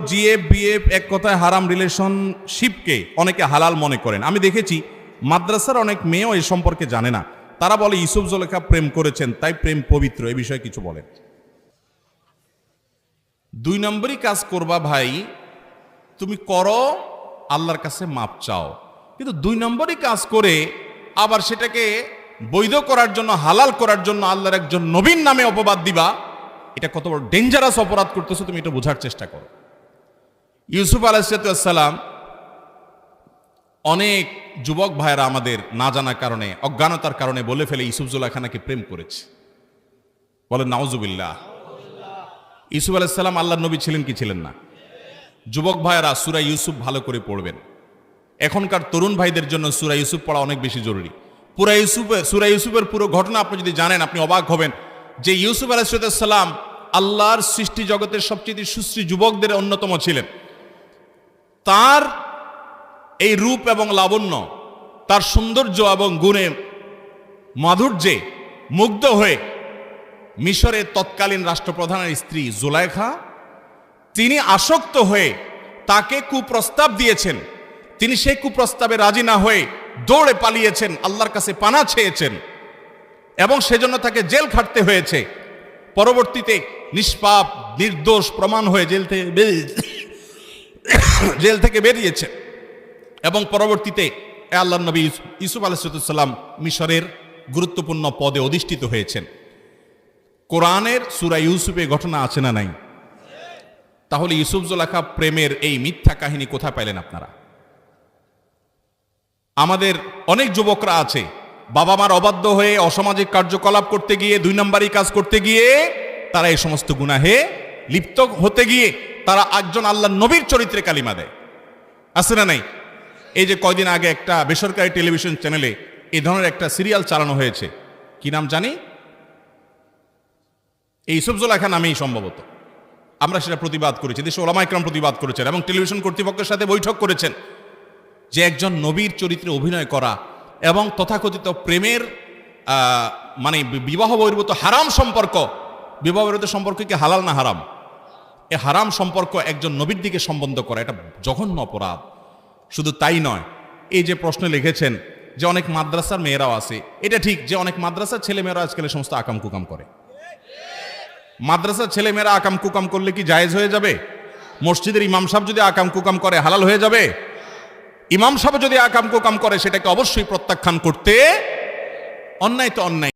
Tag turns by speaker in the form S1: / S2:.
S1: GF BF এক কথায় হারাম রিলেশনশিপকে অনেকে হালাল মনে করেন। আমি দেখেছি মাদ্রাসার অনেক মেয়েও এই সম্পর্কে জানে না। তারা বলে ইউসুফ জুলেখা প্রেম করেছেন তাই প্রেম পবিত্র। এ বিষয়ে কিছু বলেন। 2 নম্বরই কাজ করবা ভাই, তুমি করো, আল্লাহর কাছে মাপ চাও, কিন্তু 2 নম্বরই কাজ করে আবার সেটাকে বৈধ করার জন্য, হালাল করার জন্য আল্লাহর একজন নবীর নামে অপবাদ দিবা, এটা কত বড় ডেঞ্জারাস অপরাধ করতেছো তুমি এটা বোঝার চেষ্টা করো। ইউসুফ আলাইহিস সালাম অনেক যুবক ভাইয়েরা আমাদের না জানার কারণে, অজ্ঞানতার কারণে বলে ফেলে ইউসুফ জুলেখা নাকি প্রেম করেছে। বলেন নাউজুবিল্লাহ। ইউসুফ আলাইহিস সালাম আল্লাহর নবী ছিলেন কি ছিলেন না? যুবক ভাইয়েরা সূরা ইউসুফ ভালো করে পড়বেন। এখনকার তরুণ ভাইদের জন্য সূরা ইউসুফ পড়া অনেক বেশি জরুরি। সূরা ইউসুফের পুরো ঘটনা আপনি যদি জানেন আপনি অবাক হবেন যে ইউসুফ আলাইহিস সালাম আল্লাহর সৃষ্টি জগতের সবচেয়ে সুশ্রী যুবকদের অন্যতম ছিলেন। তার এই রূপ এবং লাবণ্য, তার সৌন্দর্য এবং গুণে মাধুর্যে মুগ্ধ হয়ে মিশরের তৎকালীন রাষ্ট্রপ্রধানের স্ত্রী জুলাইখা, তিনি আসক্ত হয়ে তাকে কুপ্রস্তাব দিয়েছেন। তিনি সেই কুপ্রস্তাবে রাজি না হয়ে দৌড়ে পালিয়েছেন, আল্লাহর কাছে পানা চেয়েছেন এবং সেজন্য তাকে জেল খাটতে হয়েছে। পরবর্তীতে নিষ্পাপ নির্দোষ প্রমাণ হয়ে জেল থেকে বেরিয়েছে এবং পরবর্তীতে আল্লাহর নবী ইউসুফ আলাইহিস সালাম মিশরের গুরুত্বপূর্ণ পদে অধিষ্ঠিত হয়েছেন। কোরআনের সূরা ইউসুফে ঘটনা আছে না নাই? তাহলে ইউসুফ জুলেখা প্রেমের এই মিথ্যা কাহিনী কোথায় পাইলেন আপনারা? আমাদের অনেক যুবকরা আছে বাবা মার অবাধ্য হয়ে অসামাজিক কার্যকলাপ করতে গিয়ে, 2 নম্বরই কাজ করতে গিয়ে তারা এই সমস্ত গুনাহে লিপ্ত হতে গিয়ে তারা একজন আল্লাহর নবীর চরিত্রে কালিমা দেয়। আছে না নাই? এই যে কয়দিন আগে একটা বেসরকারি টেলিভিশন চ্যানেলে এই ধরনের একটা সিরিয়াল চালানো হয়েছে, কি নাম জানি, এই ইউসুফ জুলেখা নামেই সম্ভবত। আমরা সেটা প্রতিবাদ করেছি, দেশে ওলামা ইকরাম প্রতিবাদ করেছেন এবং টেলিভিশন কর্তৃপক্ষের সাথে বৈঠক করেছেন যে একজন নবীর চরিত্রে অভিনয় করা এবং তথাকথিত প্রেমের মানে বিবাহ বহির্ভূত হারাম সম্পর্ক, বিবাহ বহির্ভূত সম্পর্ক কি হালাল না হারাম? এ হারাম সম্পর্ক একজন নবীর দিকে সম্বন্ধ করা এটা জঘন্য অপরাধ। শুধু তাই নয়, এই যে প্রশ্ন লিখেছেন যে অনেক মাদ্রাসার মেয়েরাও আছে, এটা ঠিক যে অনেক মাদ্রাসার ছেলে মেয়েরা আজকাল সমস্ত আকাম কুকাম করে। মাদ্রাসার ছেলে মেয়েরা আকাম কুকাম করলে কি জায়েজ হয়ে যাবে? মসজিদের ইমাম সাহেব যদি আকাম কুকাম করে হালাল হয়ে যাবে? ইমাম সাহেব যদি আকাম কুকাম করে সেটাকে অবশ্যই প্রত্যাখ্যান করতে, অন্যায় তো অন্যায়।